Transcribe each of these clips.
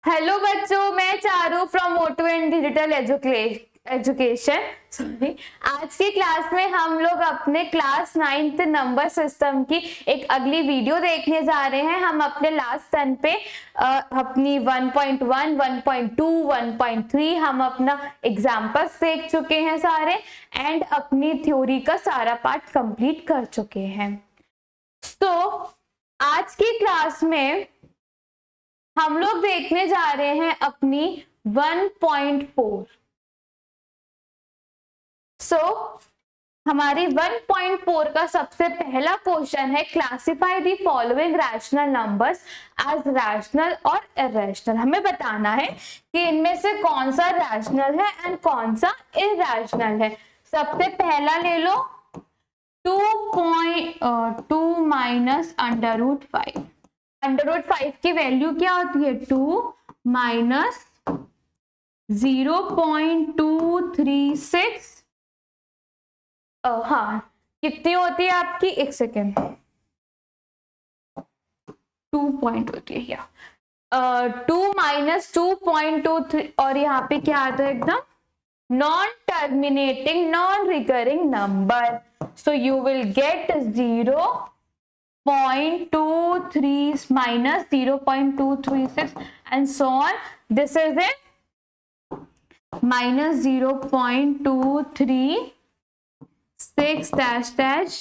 Hello बच्चों, मैं Charu from Moto and digital education sorry. आज की क्लास में हम लोग अपने क्लास 9th नंबर सिस्टम की एक अगली वीडियो देखने जा रहे हैं। हम अपने लास्ट टर्न पे अपनी 1.1, 1.2, 1.3 हम अपना एग्जाम्पल्स देख चुके हैं सारे, एंड अपनी थ्योरी का सारा पार्ट कंप्लीट कर चुके हैं। तो आज की क्लास में हम लोग देखने जा रहे हैं अपनी 1.4। हमारी 1.4 का सबसे पहला क्वेश्चन है, classify the following rational numbers as rational और इरेशनल। हमें बताना है कि इनमें से कौन सा रैशनल है एंड कौन सा इरेशनल है। सबसे पहला ले लो 2.2 minus under root 5। Under root 5 की वैल्यू क्या होती है? 2 माइनस 0.236। हाँ, कितनी होती है आपकी? एक सेकेंड, 2 पॉइंट होती है या 2 माइनस 2.23, और यहाँ पे क्या आता है? एकदम non terminating non recurring number. So you will gate 0.23 minus 0.236 and so on. This is it. Minus 0.236 dash dash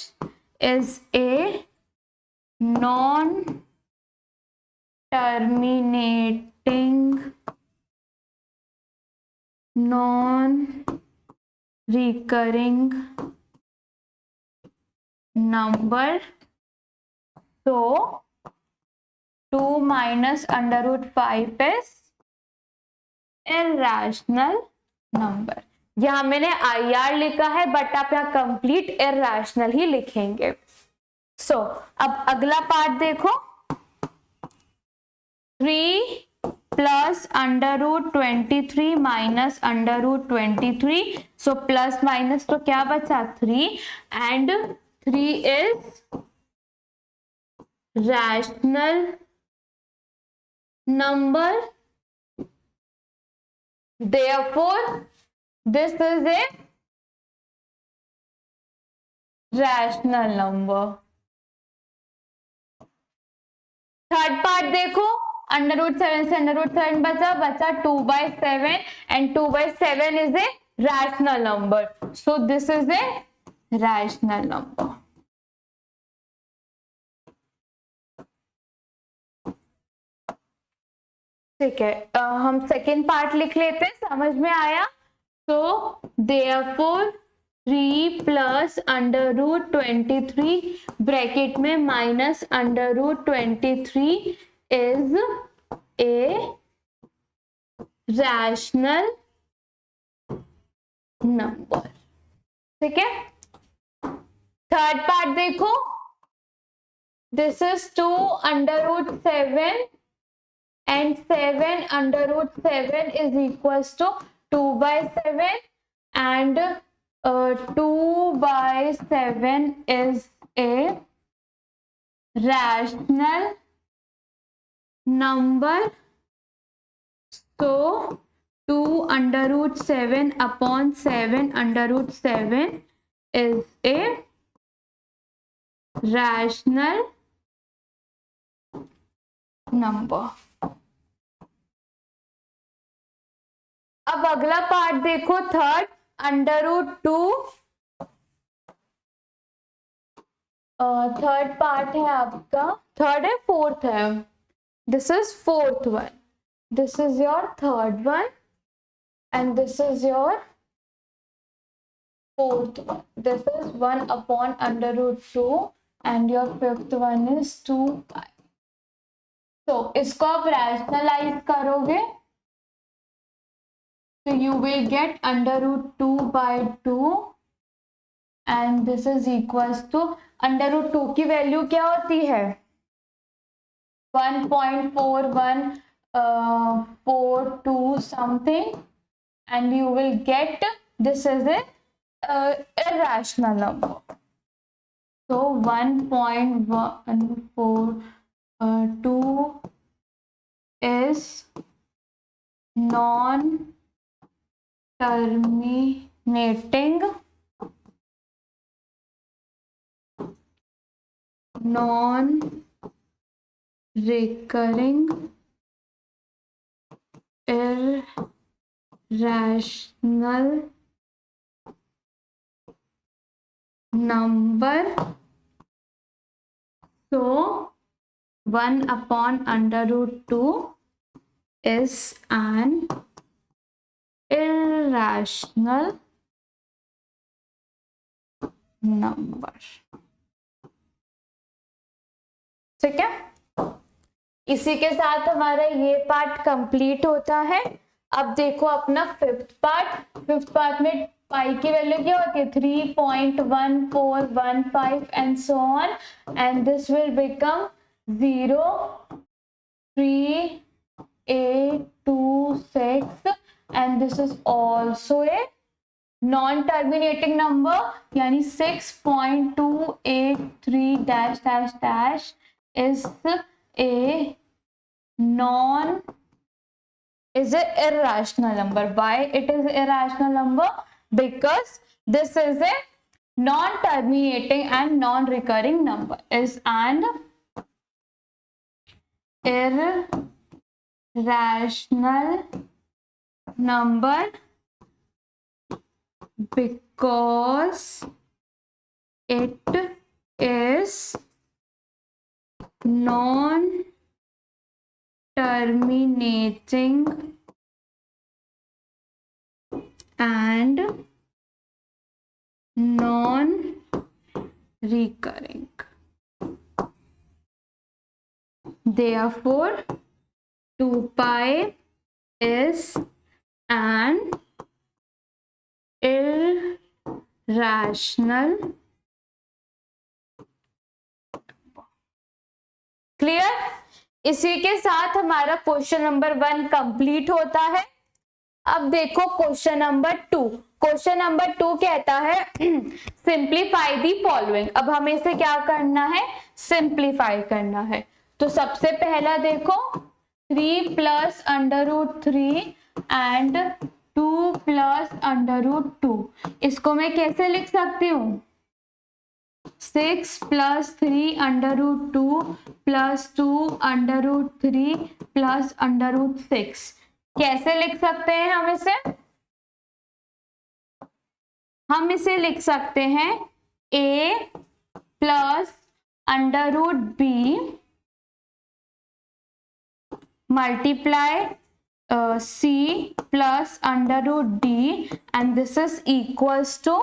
is a non-terminating non-recurring number. So 2 minus under root 5 is irrational number। यहाँ मैंने IR लिखा है, but आप यहाँ complete irrational ही लिखेंगे। अब अगला part देखो, 3 plus under root 23 minus under root 23। So plus minus तो क्या बचा? 3, and 3 is rational number, therefore this is a rational number। Third part देखो, अंडर रूट 7 से अंडर रूट 7 बचा 2/7, and 2/7 is a rational number, so this is a rational number। ठीक है, हम second part लिख लेते हैं, समझ में आया? तो therefore 3 plus under root 23 bracket में minus under root 23 is a rational number. ठीक है, थर्ड पार्ट देखो, this is 2 under root 7 and 7 under root 7 is equals to 2/7, and 2/7 is a rational number। So 2 under root 7 upon 7 under root 7 is a rational number। अब अगला part देखो, third under root 2। Third part है आपका, third है, fourth है, this is fourth one, this is your third one, and this is your fourth one. This is 1 upon under root 2, and your fifth one is 2π। तो इसको आप rationalise करोगे तो you will get under root 2/2, and this is equals to under root 2 की value क्या होती है? 1.4142 something, and you will get this is a irrational number। So 1.142 is non terminating non recurring irrational number, so 1/√2 is an irrational number. ठीक है, इसी के साथ हमारा ये पार्ट कंप्लीट होता है। अब देखो अपना फिफ्थ पार्ट में पाई की वैल्यू क्या होती है 3.1415 and so on, and this will become 0, 3, 8, 2, 6 and this is also a non terminating number, यानी 6.283 dash dash dash is a irrational number. Why it is irrational number? Because this is a non-terminating and non-recurring number. Is an irrational number because it is non-terminating and non-recurring. Therefore, 2 pi is an irrational. Clear? इसी के साथ हमारा question number 1 complete होता है। अब देखो question number 2। Question number 2 कहता है सिंप्लीफाई दी फॉलोइंग। अब हमें इसे क्या करना है, सिंप्लीफाई करना है। तो सबसे पहला देखो 3 + √3 एंड 2 + √2, इसको मैं कैसे लिख सकती हूँ 6 + 3 √2 + 2 √3 + √6, कैसे लिख सकते हैं हम इसे लिख सकते हैं a + √b multiply c + √d and this is equals to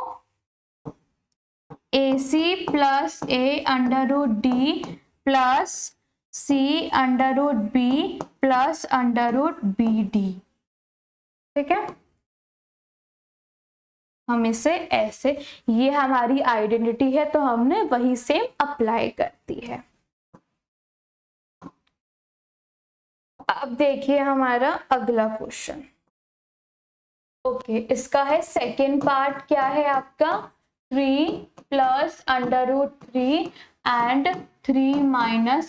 AC plus A √d plus C √b plus √bd। ठीक है, हम इसे ऐसे, ये हमारी आइडेंटिटी है तो हमने वही सेम अप्लाई कर दी है। अब देखिए हमारा अगला क्वेश्चन। ओके, इसका है सेकेंड पार्ट, क्या है आपका 3 + √3 एंड 3 -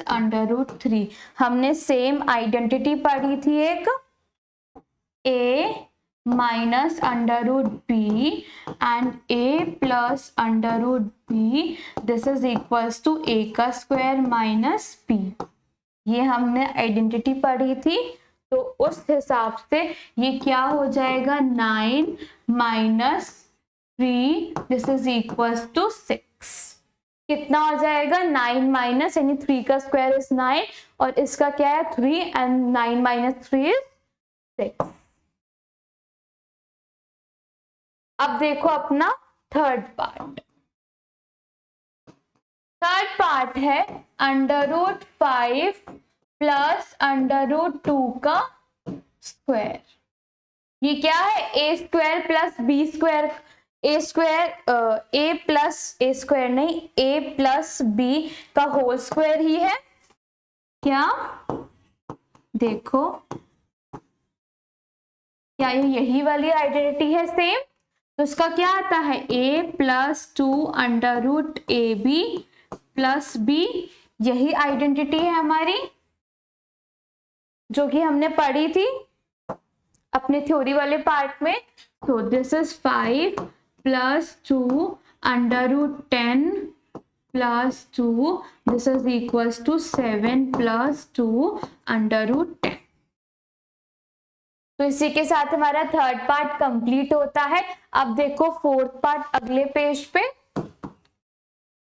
√3। हमने सेम आइडेंटिटी पढ़ी थी एक, a - √b and a + √b, this is equals to a² - b। ये हमने आइडेंटिटी पढ़ी थी, तो उस हिसाब से ये क्या हो जाएगा 9 - 3, दिस इज इक्वल्स टू 6। कितना हो जाएगा 9 - यानी 3 का स्क्वायर इज 9 और इसका क्या है 3 एंड 9 - 3 इज 6। अब देखो अपना थर्ड पार्ट है √5 + √2 का स्क्वायर। ये क्या है a² + b², a + b का होल स्क्वायर ही है क्या? देखो क्या ये यही वाली आइडेंटिटी है सेम? तो इसका क्या आता है a + 2 √ab + b, यही आइडेंटिटी है हमारी जो कि हमने पढ़ी थी। अपने थ्योरी वाले पार्ट में। So this is 5 plus 2 under root 10 plus 2, this is equals to 7 plus 2 under root 10। तो इसी के साथ हमारा थर्ड पार्ट कंप्लीट होता है। अब देखो फोर्थ पार्ट अगले पेज पे।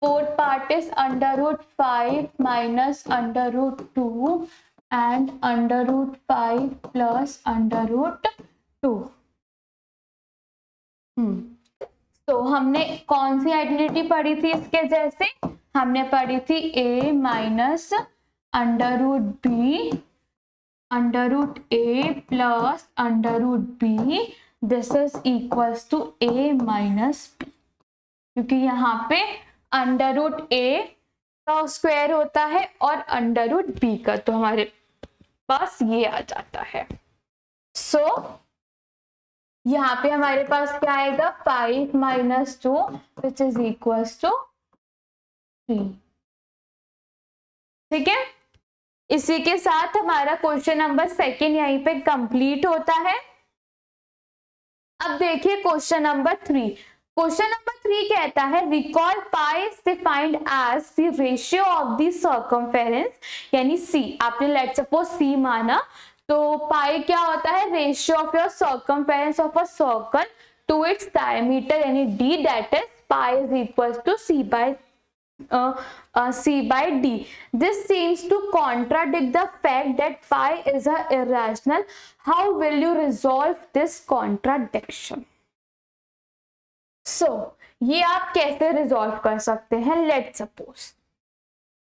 Fourth part is under root 5 minus under root 2 and under root 5 plus under root 2। तो हमने कौन सी आइडेंटिटी पढ़ी थी इसके जैसे? हमने पढ़ी थी a minus under root B under root A plus under root B, this is equals to a minus B, क्योंकि यहाँ पे अंडर रूट ए का स्क्वायर होता है और अंडर रूट बी का, तो हमारे पास ये आ जाता है। सो यहाँ पे हमारे पास क्या आएगा? 5 minus 2 which is equals to 3। ठीक है, इसी के साथ हमारा क्वेश्चन नंबर सेकंड यहीं पे कंप्लीट होता है। अब देखिए क्वेश्चन नंबर 3। क्वेश्चन नंबर 3 कहता है recall pi is defined as the ratio of the circumference, यानी सी, आपने लेट सपोज सी माना, तो पाई क्या होता है? Ratio of your circumference of a circle to its diameter, यानी D, that is pi is equals to C by d. This seems to contradict the fact that pi is a irrational. How will you resolve this contradiction? So ये आप कैसे resolve कर सकते हैं? Let's suppose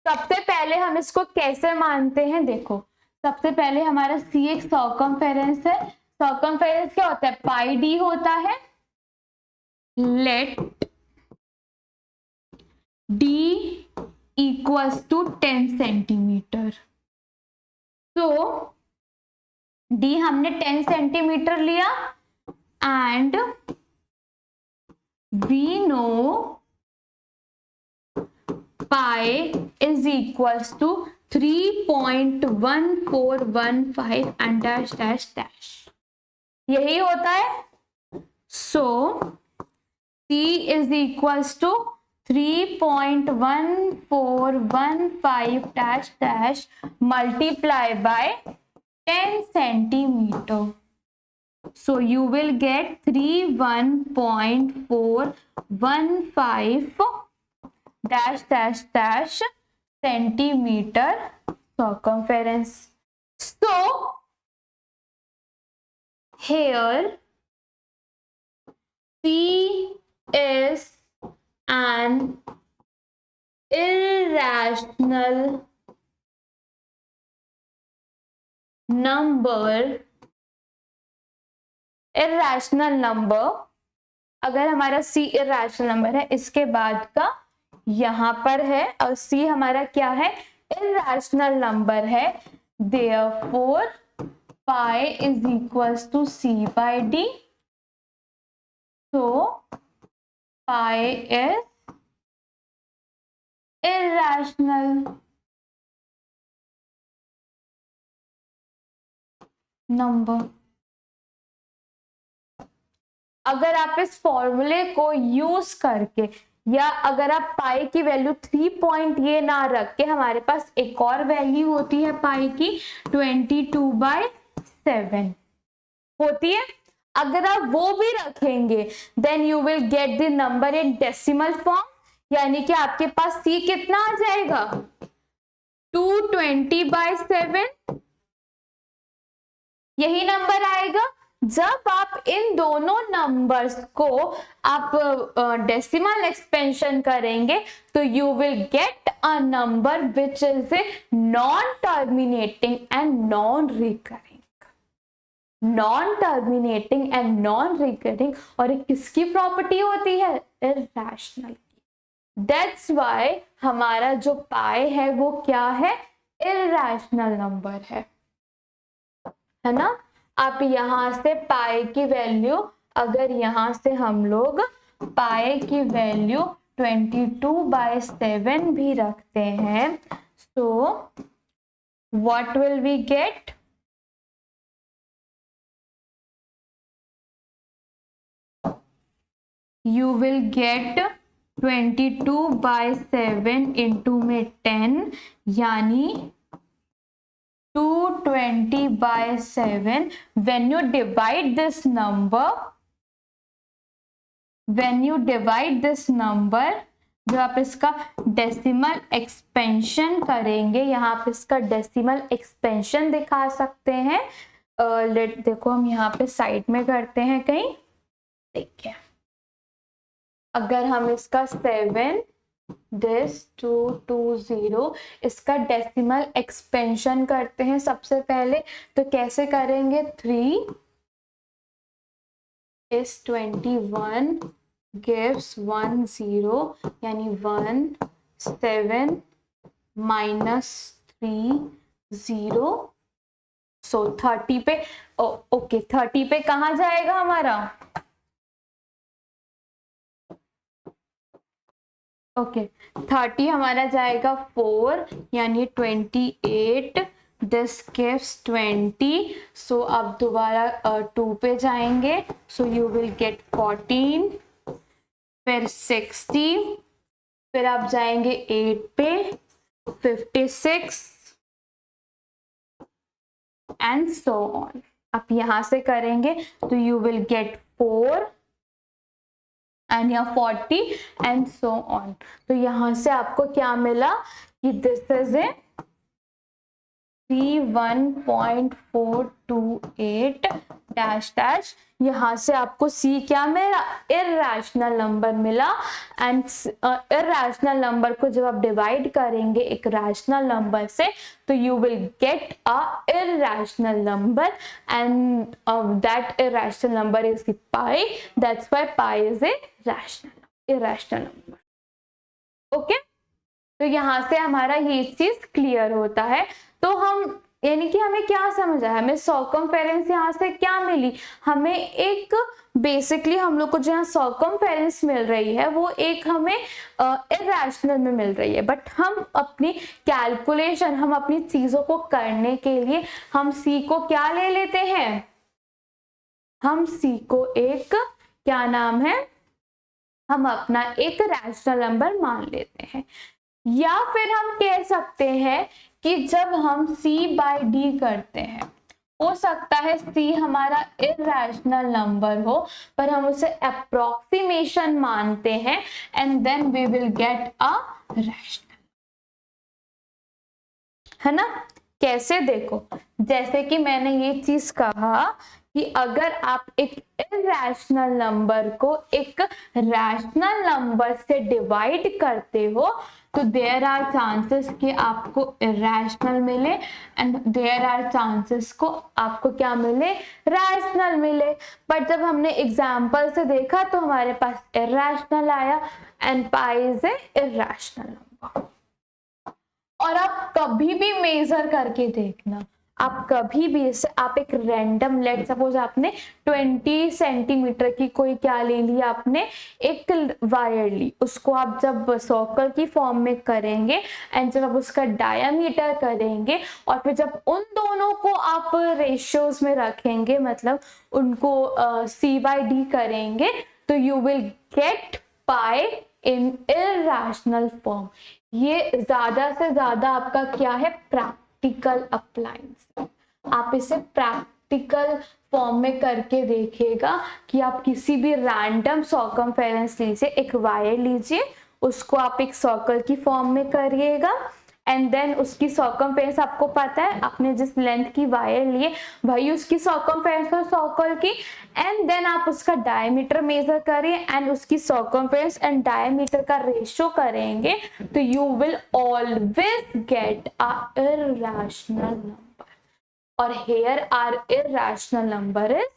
सबसे पहले हम इसको कैसे मानते हैं? देखो सबसे पहले हमारा C एक सर्कमफेरेंस है। सर्कमफेरेंस क्या होता है? पाई डी होता है। Let d equals to 10 centimetre. तो d हमने 10 सेंटीमीटर लिया and we know pi is equals to 3.1415 and dash dash dash, यही होता है। So C is equals to 3.1415 dash dash multiply by 10 centimeter. So you will get 31.415 dash dash dash centimeter circumference. So here C is an irrational number. Irrational number, अगर हमारा C irrational number है, इसके बाद का यहां पर है और C हमारा क्या है? इर्रेशनल नंबर है। Therefore pi is equals to C by D. So pi is irrational number। अगर आप इस फॉर्मूले को यूज करके, या अगर आप पाई की वैल्यू 3 पॉइंट ये ना रख के, हमारे पास एक और वैल्यू होती है पाई की 22/7 होती है, अगर आप वो भी रखेंगे then you will get the number in decimal form, यानी कि आपके पास C कितना आ जाएगा? 220/7, यही नंबर आएगा। जब आप इन दोनों नंबर्स को आप डेसिमल एक्सपेंशन करेंगे तो you will get a number which is a non terminating and non recurring. Non terminating and non recurring, और किसकी प्रॉपर्टी होती है? इर्रेशनल की। दैट्स व्हाई हमारा जो पाई है वो क्या है? इर्रेशनल नंबर है ना। आप यहां से पाई की वैल्यू, अगर यहां से हम लोग पाई की वैल्यू 22/7 भी रखते हैं, so what will we get? you will get 22/7 into में 10 यानी 220/7. When you divide this number, जो आप इसका डेसिमल एक्सपेंशन करेंगे, यहाँ पे इसका डेसिमल एक्सपेंशन दिखा सकते हैं. देखो हम यहाँ पे साइड में करते हैं कहीं. देखिए अगर हम इसका 7 इसका डेसिमल एक्सपेंशन करते हैं सबसे पहले, तो कैसे करेंगे? 3 is 21 gives 1 0 यानी 1 7 minus 3 0. सो 30 पे ओके 30 पे कहाँ जाएगा हमारा? ओके 30 हमारा जाएगा 4 यानी 28. This gives 20. सो अब दोबारा 2 पे जाएंगे. सो यू विल गेट 14, फिर 60, फिर आप जाएंगे 8 पे 56 एंड सो ऑन. आप यहां से करेंगे तो यू विल गेट 4 एंड या 40 एंड सो ऑन. तो यहां से आपको क्या मिला कि this is a 31.428 dash dash. यहाँ से आपको C क्या मिला? इररेशनल नंबर मिला. एंड इररेशनल नंबर को जब आप डिवाइड करेंगे एक रैशनल नंबर से, तो you will get a irrational number and that irrational number is the pi. That's why pi is a irrational number. Okay, तो यहाँ से हमारा ये चीज क्लियर होता है. तो हम यानी कि हमें क्या समझ आया? हमें सर्कमफेरेंस यहाँ से क्या मिली? हमें एक बेसिकली हम लोग को जो यहाँ सर्कमफेरेंस मिल रही है वो एक हमें इररेशनल में मिल रही है. बट हम अपनी कैलकुलेशन, हम अपनी चीजों को करने के लिए हम C को क्या ले लेते हैं? हम C को एक क्या नाम है, हम अपना एक रैशनल नंबर मान लेते हैं. या फिर हम कह सकते हैं कि जब हम C/D करते हैं, हो सकता है C हमारा इररेशनल नंबर हो पर हम उसे अप्रोक्सीमेशन मानते हैं and then we will get a rational. है ना? कैसे? देखो, जैसे कि मैंने ये चीज कहा कि अगर आप एक इररेशनल नंबर को एक रैशनल नंबर से डिवाइड करते हो तो देयर आर चांसेस कि आपको इररेशनल मिले एंड देयर आर चांसेस को आपको क्या मिले? रैशनल मिले. बट जब हमने एग्जाम्पल से देखा तो हमारे पास इररेशनल आया and pi is a irrational number. और आप कभी भी मेजर करके देखना, आप कभी भी इसे आप एक रैंडम, लेट सपोज आपने 20 सेंटीमीटर की कोई क्या ले ली, आपने एक वायर ली, उसको आप जब सर्कल की फॉर्म में करेंगे एंड जब आप उसका डायमीटर करेंगे और फिर जब उन दोनों को आप रेशियोज में रखेंगे, मतलब उनको C/D करेंगे, तो you will gate pi in irrational form. ये ज्यादा से ज्यादा आपका क्या है? Practical appliance. आप इसे प्रैक्टिकल फॉर्म में करके देखिएगा कि आप किसी भी रैंडम सर्कमफेरेंस लीजिए, एक वायर लीजिए, उसको आप एक सर्कल की फॉर्म में करिएगा एंड देन उसकी सर्कमफेरेंस आपको पता है, आपने जिस लेंथ की वायर लिए वही उसकी सर्कमफेरेंस और सर्कल की, एंड देन आप उसका डायमीटर मेजर करिए एंड उसकी सर्कमफेरेंस एंड डायमीटर का रेशियो करेंगे तो you will always get a irrational number. और here are irrational number is,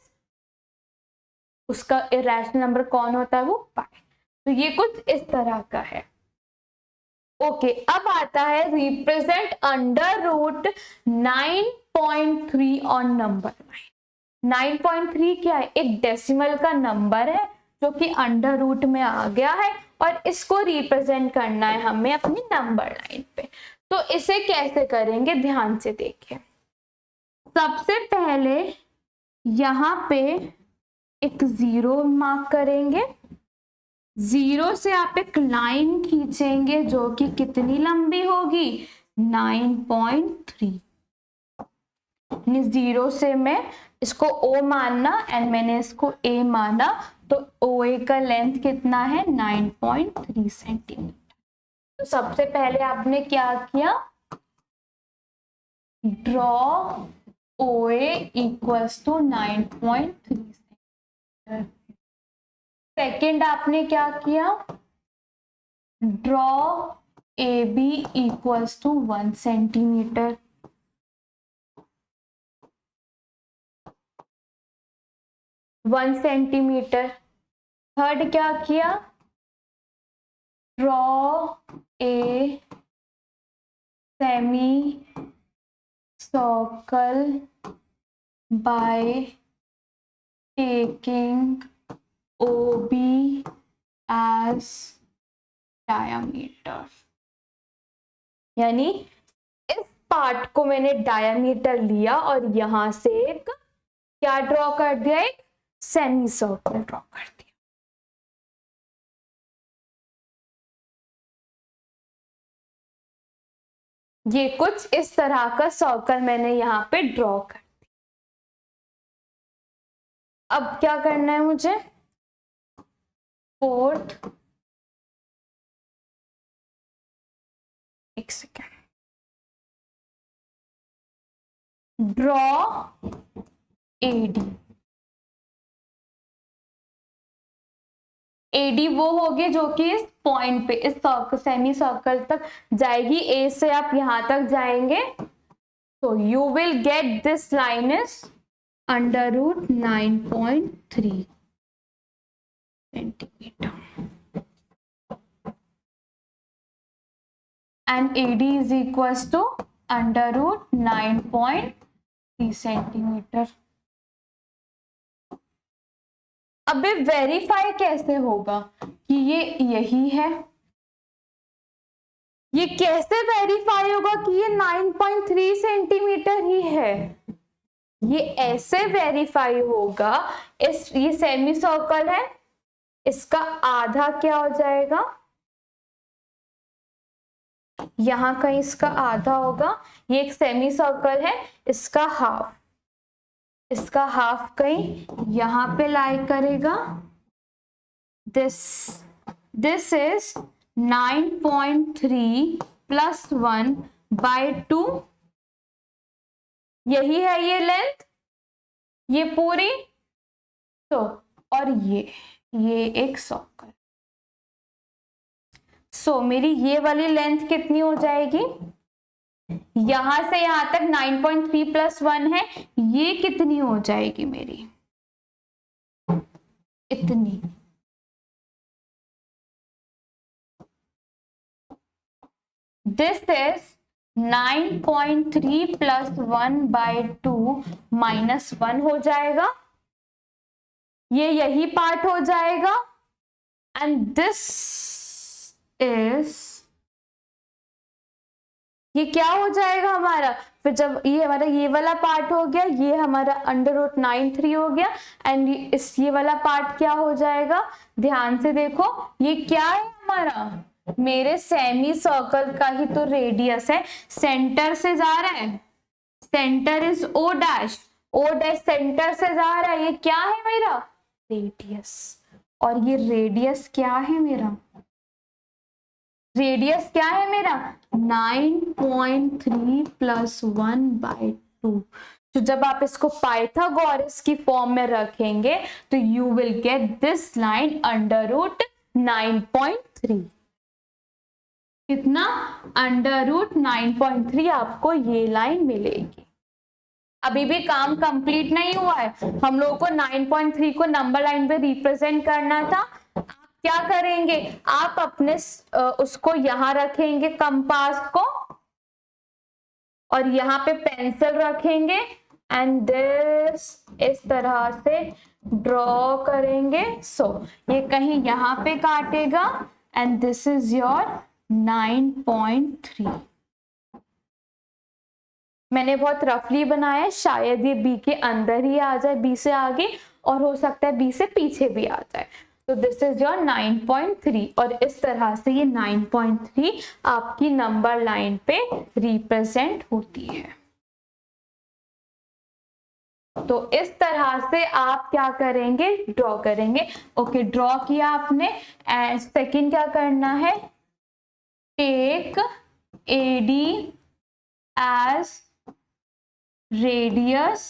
उसका इररेशनल नंबर कौन होता है? वो पाई. तो ये कुछ इस तरह का है. ओके, अब आता है represent under root 9.3 on number 9. 9.3 क्या है? एक डेसिमल का नंबर है जो कि अंडर रूट में आ गया है और इसको रिप्रेजेंट करना है हमें अपनी नंबर लाइन पे. तो इसे कैसे करेंगे? ध्यान से देखिए. सबसे पहले यहाँ पे एक 0 मार्क करेंगे 0 से आप एक लाइन खींचेंगे जो कि कितनी लंबी होगी, 9.3। 0 से मैं इसको O मानना एंड मैंने इसको A माना, तो OA का लेंथ कितना है, 9.3 सेंटीमीटर। तो सबसे पहले आपने क्या किया, draw OA equals to 9.3 centimetre. Second आपने क्या किया, draw AB equals to 1 centimetre. Third क्या किया, draw a semicircle by taking OB as diameter. यानी इस पार्ट को मैंने डायमीटर लिया और यहां से एक क्या ड्रॉ कर दिया, एक सेमी सर्कल ड्रॉ कर दिया। ये कुछ इस तरह का सर्कल मैंने यहाँ पे ड्रॉ कर दिया। अब क्या करना है मुझे, फोर्थ, एक सेकेंड, ड्रॉ AD। AD वो होगी जो कि इस पॉइंट पे, इस सेमी सर्कल तक जाएगी। A से आप यहां तक जाएंगे, तो you will get this line is under root 9.3 centimetre and AD is equals to under root 9.3 centimetre. अब ये वेरीफाई कैसे होगा कि ये यही है, ये कैसे वेरीफाई होगा कि ये 9.3 सेंटीमीटर ही है, ये ऐसे वेरीफाई होगा, ये सेमी सर्कल है, इसका आधा क्या हो जाएगा, यहां कहीं इसका आधा होगा, ये एक सेमी सर्कल है, इसका हाफ, इसका हाफ कहीं यहां पे लाई करेगा। दिस इज 9.3 प्लस 1 बाय 2, यही है ये लेंथ, ये पूरी। तो और ये एक सर्कल। सो मेरी ये वाली लेंथ कितनी हो जाएगी, यहां से यहां तक 9.3 प्लस 1 है, ये कितनी हो जाएगी मेरी, इतनी। This is 9.3 plus 1 by 2 minus 1 हो जाएगा, ये यही पार्ट हो जाएगा। एंड दिस इज, ये क्या हो जाएगा हमारा, फिर जब ये हमारा ये वाला पार्ट हो गया, ये हमारा अंडर रूट 9.3 हो गया, एंड ये वाला पार्ट क्या हो जाएगा, ध्यान से देखो, ये क्या है हमारा, मेरे सेमी सर्कल का ही तो रेडियस है, सेंटर से जा रहा है, centre is O dash, O dash centre से जा रहा है, ये क्या है मेरा, रेडियस। और ये रेडियस क्या है मेरा, रेडियस क्या है मेरा, 9.3 प्लस 1 बाय 2। तो जब आप इसको पाइथागोरस की फॉर्म में रखेंगे तो you will get this line under root 9.3। कितना, अंडर रूट 9.3 आपको ये लाइन मिलेगी। अभी भी काम कंप्लीट नहीं हुआ है, हम लोगों को 9.3 को नंबर लाइन पे रिप्रेजेंट करना था। क्या करेंगे, आप अपने उसको यहां रखेंगे कंपास को, और यहाँ पे पेंसिल रखेंगे, एंड दिस इस तरह से ड्रॉ करेंगे। सो ये कहीं यहाँ पे काटेगा, एंड दिस इज योर 9.3। मैंने बहुत रफली बनाया है, शायद ये बी के अंदर ही आ जाए, बी से आगे, और हो सकता है बी से पीछे भी आ जाए। तो दिस इज योर 9.3 और इस तरह से ये 9.3 आपकी नंबर लाइन पे रिप्रेजेंट होती है। तो इस तरह से आप क्या करेंगे, ड्रॉ करेंगे। ओके, ड्रॉ किया आपने। सेकंड क्या करना है, take AD as radius,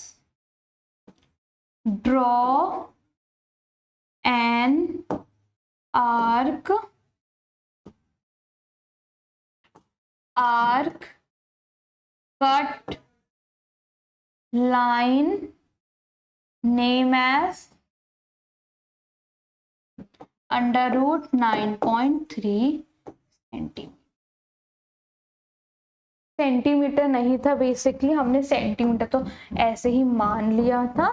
draw an arc cut line name as under root 9.3 centimetre नहीं था, बेसिकली हमने सेंटीमीटर तो ऐसे ही मान लिया था।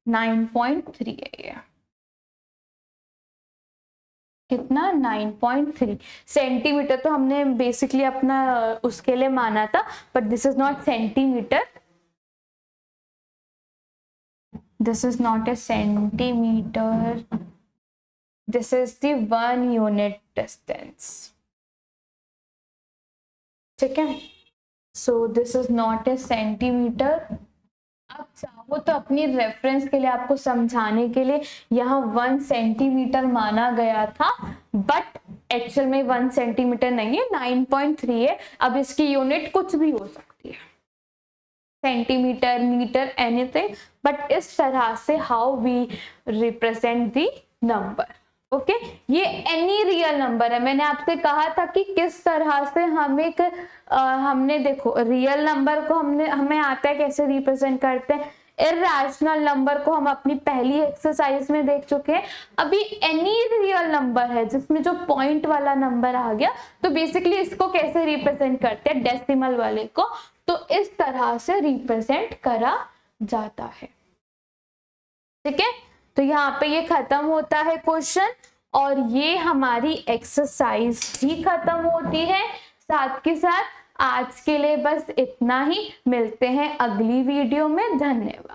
9.3 है ये, कितना 9.3 सेंटीमीटर तो हमने बेसिकली अपना उसके लिए माना था, but this is not centimetre, this is not a centimeter, this is the 1 unit distance, ठीक है। so this is not a centimeter। आप चाहो तो अपनी रेफरेंस के लिए, आपको समझाने के लिए यहाँ 1 सेंटीमीटर माना गया था, बट एक्चुअल में 1 सेंटीमीटर नहीं है, 9.3 है। अब इसकी यूनिट कुछ भी हो सकती है, सेंटीमीटर, मीटर, एनीथिंग, बट इस तरह से how we represent the number. Okay, ये एनी रियल नंबर है। मैंने आपसे कहा था कि किस तरह से हम एक हमने देखो रियल नंबर को हमें आता है कैसे रिप्रेजेंट करते हैं। इरैशनल नंबर को हम अपनी पहली एक्सरसाइज में देख चुके हैं। अभी एनी रियल नंबर है जिसमें जो पॉइंट वाला नंबर आ गया, तो बेसिकली इसको कैसे रिप्रेजेंट करते हैं, डेसिमल वाले को, तो इस तरह से रिप्रेजेंट करा जाता है। ठीक है, तो यहाँ पे ये खत्म होता है क्वेश्चन, और ये हमारी एक्सरसाइज भी खत्म होती है। साथ के साथ आज के लिए बस इतना ही, मिलते हैं अगली वीडियो में। धन्यवाद।